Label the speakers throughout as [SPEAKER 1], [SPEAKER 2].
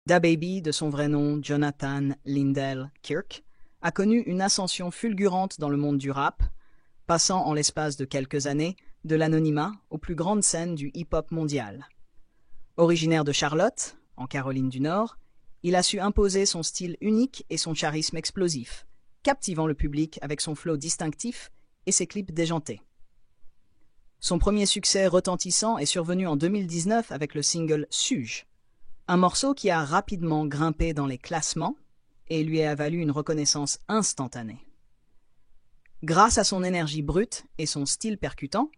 [SPEAKER 1] DaBaby, de son vrai nom Jonathan Lindell Kirk, a connu une ascension fulgurante dans le monde du rap, passant en l'espace de quelques années de l'anonymat aux plus grandes scènes du hip-hop mondial. Originaire de Charlotte, en Caroline du Nord, il a su imposer son style unique et son charisme explosif, captivant le public avec son flow distinctif et ses clips déjantés. Son premier succès retentissant est survenu en 2019 avec le single Suge, un morceau qui a rapidement grimpé dans les classements et lui a valu une reconnaissance instantanée. Grâce à son énergie brute et son style percutant,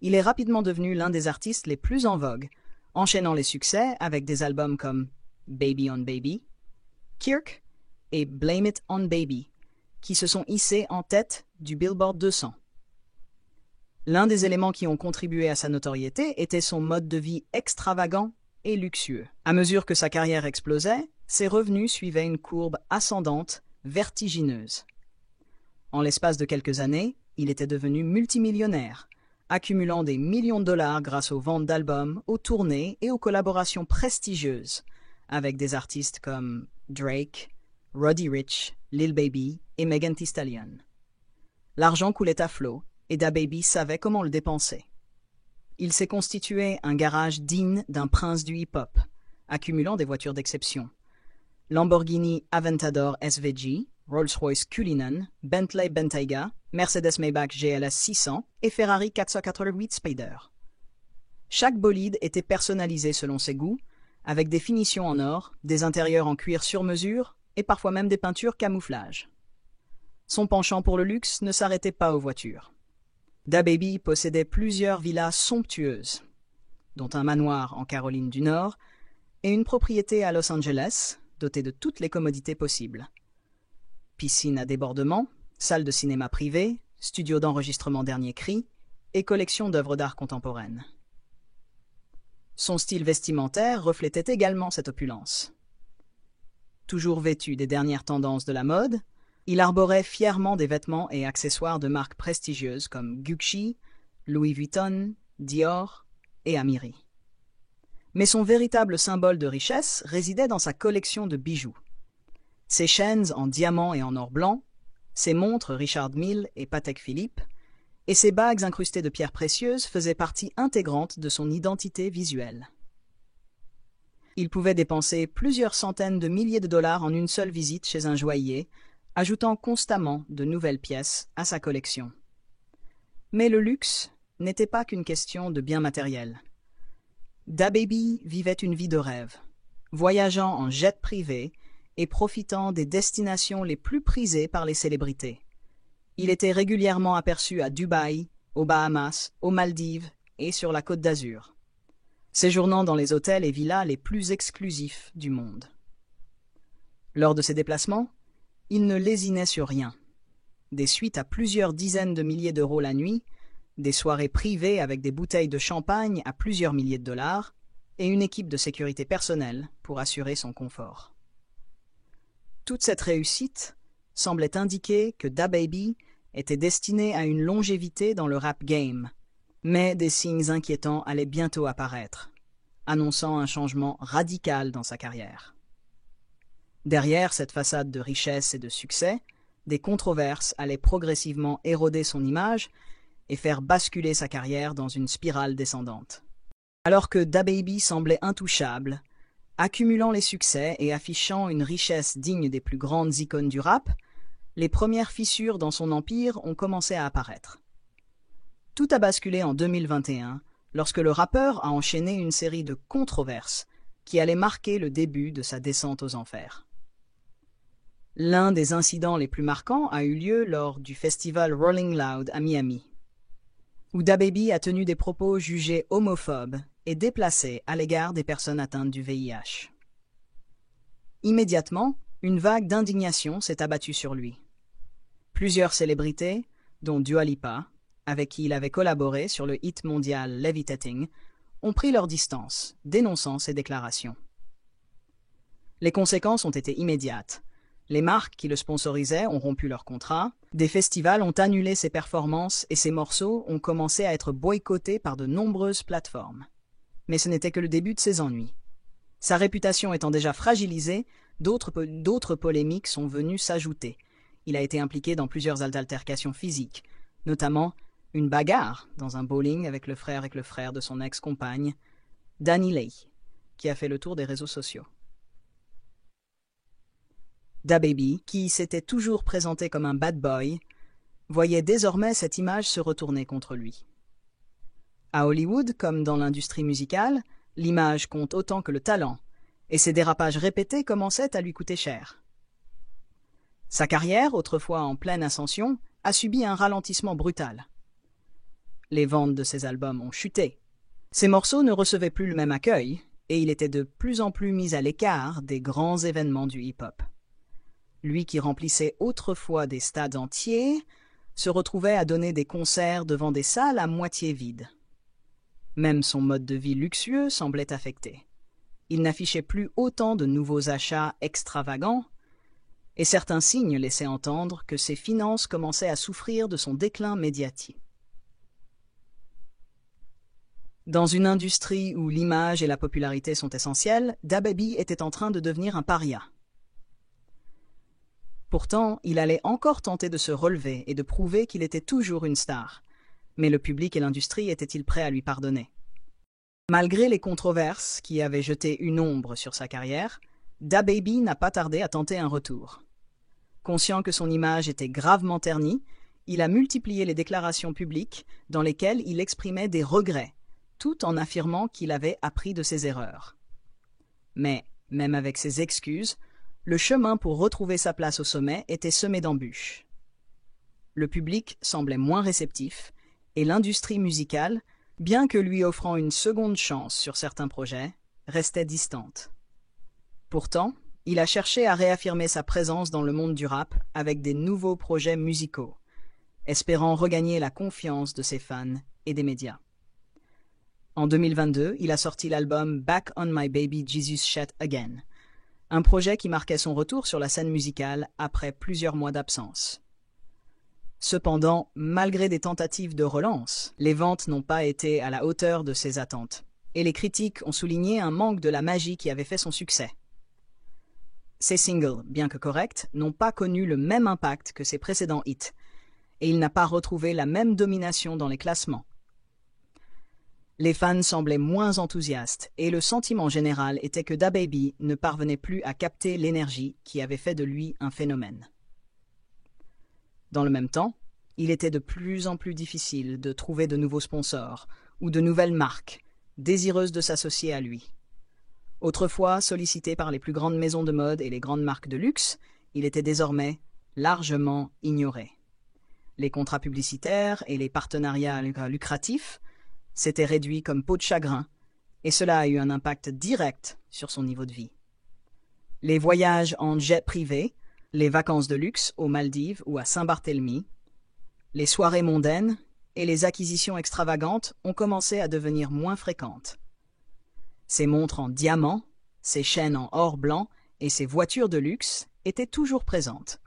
[SPEAKER 1] il est rapidement devenu l'un des artistes les plus en vogue, enchaînant les succès avec des albums comme Baby on Baby, Kirk et Blame It on Baby, qui se sont hissés en tête du Billboard 200. L'un des éléments qui ont contribué à sa notoriété était son mode de vie extravagant et luxueux. À mesure que sa carrière explosait, ses revenus suivaient une courbe ascendante, vertigineuse. En l'espace de quelques années, il était devenu multimillionnaire, accumulant des millions de dollars grâce aux ventes d'albums, aux tournées et aux collaborations prestigieuses avec des artistes comme Drake, Roddy Ricch, Lil Baby et Megan Thee Stallion. L'argent coulait à flot et DaBaby savait comment le dépenser. Il s'est constitué un garage digne d'un prince du hip-hop, accumulant des voitures d'exception. Lamborghini Aventador SVG, Rolls-Royce Cullinan, Bentley Bentayga, Mercedes Maybach GLS 600 et Ferrari 488 Spider. Chaque bolide était personnalisé selon ses goûts, avec des finitions en or, des intérieurs en cuir sur mesure et parfois même des peintures camouflage. Son penchant pour le luxe ne s'arrêtait pas aux voitures. DaBaby possédait plusieurs villas somptueuses, dont un manoir en Caroline du Nord et une propriété à Los Angeles, dotée de toutes les commodités possibles. Piscine à débordement, salle de cinéma privée, studio d'enregistrement dernier cri et collection d'œuvres d'art contemporaines. Son style vestimentaire reflétait également cette opulence. Toujours vêtu des dernières tendances de la mode, il arborait fièrement des vêtements et accessoires de marques prestigieuses comme Gucci, Louis Vuitton, Dior et Amiri. Mais son véritable symbole de richesse résidait dans sa collection de bijoux. Ses chaînes en diamants et en or blanc, ses montres Richard Mille et Patek Philippe, et ses bagues incrustées de pierres précieuses faisaient partie intégrante de son identité visuelle. Il pouvait dépenser plusieurs centaines de milliers de dollars en une seule visite chez un joaillier, ajoutant constamment de nouvelles pièces à sa collection. Mais le luxe n'était pas qu'une question de biens matériels. DaBaby vivait une vie de rêve, voyageant en jet privé et profitant des destinations les plus prisées par les célébrités. Il était régulièrement aperçu à Dubaï, aux Bahamas, aux Maldives et sur la Côte d'Azur, séjournant dans les hôtels et villas les plus exclusifs du monde. Lors de ses déplacements, il ne lésinait sur rien. Des suites à plusieurs dizaines de milliers d'euros la nuit, des soirées privées avec des bouteilles de champagne à plusieurs milliers de dollars et une équipe de sécurité personnelle pour assurer son confort. Toute cette réussite semblait indiquer que DaBaby était destiné à une longévité dans le rap game, mais des signes inquiétants allaient bientôt apparaître, annonçant un changement radical dans sa carrière. Derrière cette façade de richesse et de succès, des controverses allaient progressivement éroder son image et faire basculer sa carrière dans une spirale descendante. Alors que DaBaby semblait intouchable, accumulant les succès et affichant une richesse digne des plus grandes icônes du rap, les premières fissures dans son empire ont commencé à apparaître. Tout a basculé en 2021, lorsque le rappeur a enchaîné une série de controverses qui allaient marquer le début de sa descente aux enfers. L'un des incidents les plus marquants a eu lieu lors du festival Rolling Loud à Miami, où DaBaby a tenu des propos jugés homophobes et déplacés à l'égard des personnes atteintes du VIH. Immédiatement, une vague d'indignation s'est abattue sur lui. Plusieurs célébrités, dont Dua Lipa, avec qui il avait collaboré sur le hit mondial Levitating, ont pris leur distance, dénonçant ces déclarations. Les conséquences ont été immédiates. Les marques qui le sponsorisaient ont rompu leur contrat, des festivals ont annulé ses performances et ses morceaux ont commencé à être boycottés par de nombreuses plateformes. Mais ce n'était que le début de ses ennuis. Sa réputation étant déjà fragilisée, d'autres polémiques sont venues s'ajouter. Il a été impliqué dans plusieurs altercations physiques, notamment une bagarre dans un bowling avec le frère de son ex-compagne, DaniLeigh, qui a fait le tour des réseaux sociaux. DaBaby, qui s'était toujours présenté comme un bad boy, voyait désormais cette image se retourner contre lui. À Hollywood, comme dans l'industrie musicale, l'image compte autant que le talent, et ses dérapages répétés commençaient à lui coûter cher. Sa carrière, autrefois en pleine ascension, a subi un ralentissement brutal. Les ventes de ses albums ont chuté. Ses morceaux ne recevaient plus le même accueil, et il était de plus en plus mis à l'écart des grands événements du hip-hop. Lui qui remplissait autrefois des stades entiers, se retrouvait à donner des concerts devant des salles à moitié vides. Même son mode de vie luxueux semblait affecté. Il n'affichait plus autant de nouveaux achats extravagants, et certains signes laissaient entendre que ses finances commençaient à souffrir de son déclin médiatique. Dans une industrie où l'image et la popularité sont essentielles, DaBaby était en train de devenir un paria. Pourtant, il allait encore tenter de se relever et de prouver qu'il était toujours une star. Mais le public et l'industrie étaient-ils prêts à lui pardonner? Malgré les controverses qui avaient jeté une ombre sur sa carrière, DaBaby n'a pas tardé à tenter un retour. Conscient que son image était gravement ternie, il a multiplié les déclarations publiques dans lesquelles il exprimait des regrets, tout en affirmant qu'il avait appris de ses erreurs. Mais, même avec ses excuses, le chemin pour retrouver sa place au sommet était semé d'embûches. Le public semblait moins réceptif, et l'industrie musicale, bien que lui offrant une seconde chance sur certains projets, restait distante. Pourtant, il a cherché à réaffirmer sa présence dans le monde du rap avec des nouveaux projets musicaux, espérant regagner la confiance de ses fans et des médias. En 2022, il a sorti l'album Back on My Baby Jesus Shit Again, un projet qui marquait son retour sur la scène musicale après plusieurs mois d'absence. Cependant, malgré des tentatives de relance, les ventes n'ont pas été à la hauteur de ses attentes, et les critiques ont souligné un manque de la magie qui avait fait son succès. Ses singles, bien que corrects, n'ont pas connu le même impact que ses précédents hits, et il n'a pas retrouvé la même domination dans les classements. Les fans semblaient moins enthousiastes, et le sentiment général était que DaBaby ne parvenait plus à capter l'énergie qui avait fait de lui un phénomène. Dans le même temps, il était de plus en plus difficile de trouver de nouveaux sponsors ou de nouvelles marques désireuses de s'associer à lui. Autrefois sollicité par les plus grandes maisons de mode et les grandes marques de luxe, il était désormais largement ignoré. Les contrats publicitaires et les partenariats lucratifs s'étaient réduits comme peau de chagrin, et cela a eu un impact direct sur son niveau de vie. Les voyages en jet privé, les vacances de luxe aux Maldives ou à Saint-Barthélemy, les soirées mondaines et les acquisitions extravagantes ont commencé à devenir moins fréquentes. Ses montres en diamants, ses chaînes en or blanc et ses voitures de luxe étaient toujours présentes.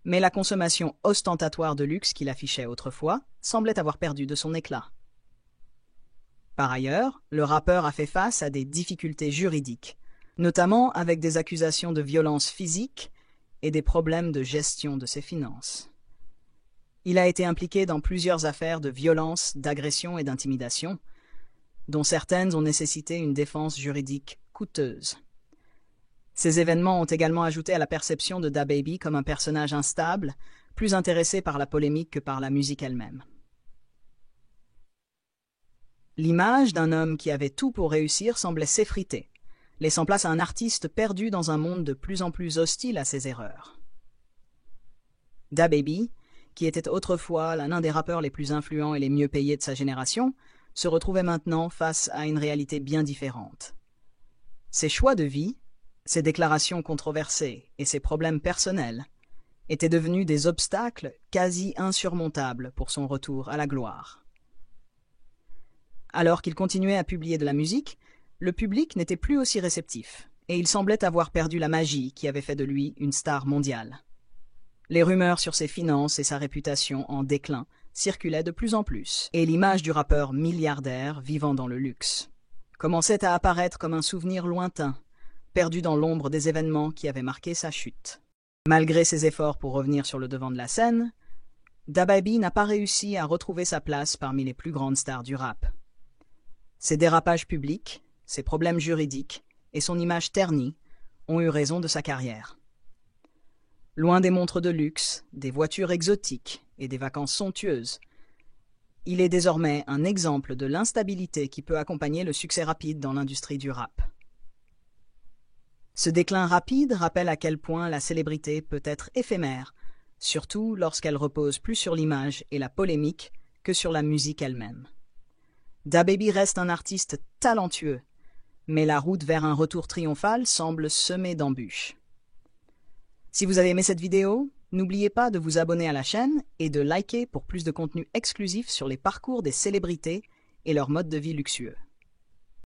[SPEAKER 1] Mais la consommation ostentatoire de luxe qu'il affichait autrefois semblait avoir perdu de son éclat. Par ailleurs, le rappeur a fait face à des difficultés juridiques, notamment avec des accusations de violence physique et des problèmes de gestion de ses finances. Il a été impliqué dans plusieurs affaires de violence, d'agression et d'intimidation, dont certaines ont nécessité une défense juridique coûteuse. Ces événements ont également ajouté à la perception de DaBaby comme un personnage instable, plus intéressé par la polémique que par la musique elle-même. L'image d'un homme qui avait tout pour réussir semblait s'effriter, laissant place à un artiste perdu dans un monde de plus en plus hostile à ses erreurs. DaBaby, qui était autrefois l'un des rappeurs les plus influents et les mieux payés de sa génération, se retrouvait maintenant face à une réalité bien différente. Ses choix de vie, ses déclarations controversées et ses problèmes personnels étaient devenus des obstacles quasi insurmontables pour son retour à la gloire. Alors qu'il continuait à publier de la musique, le public n'était plus aussi réceptif, et il semblait avoir perdu la magie qui avait fait de lui une star mondiale. Les rumeurs sur ses finances et sa réputation en déclin circulaient de plus en plus, et l'image du rappeur milliardaire vivant dans le luxe commençait à apparaître comme un souvenir lointain, perdu dans l'ombre des événements qui avaient marqué sa chute. Malgré ses efforts pour revenir sur le devant de la scène, DaBaby n'a pas réussi à retrouver sa place parmi les plus grandes stars du rap. Ses dérapages publics, ses problèmes juridiques et son image ternie ont eu raison de sa carrière. Loin des montres de luxe, des voitures exotiques et des vacances somptueuses, il est désormais un exemple de l'instabilité qui peut accompagner le succès rapide dans l'industrie du rap. Ce déclin rapide rappelle à quel point la célébrité peut être éphémère, surtout lorsqu'elle repose plus sur l'image et la polémique que sur la musique elle-même. DaBaby reste un artiste talentueux, mais la route vers un retour triomphal semble semée d'embûches. Si vous avez aimé cette vidéo, n'oubliez pas de vous abonner à la chaîne et de liker pour plus de contenu exclusif sur les parcours des célébrités et leur mode de vie luxueux.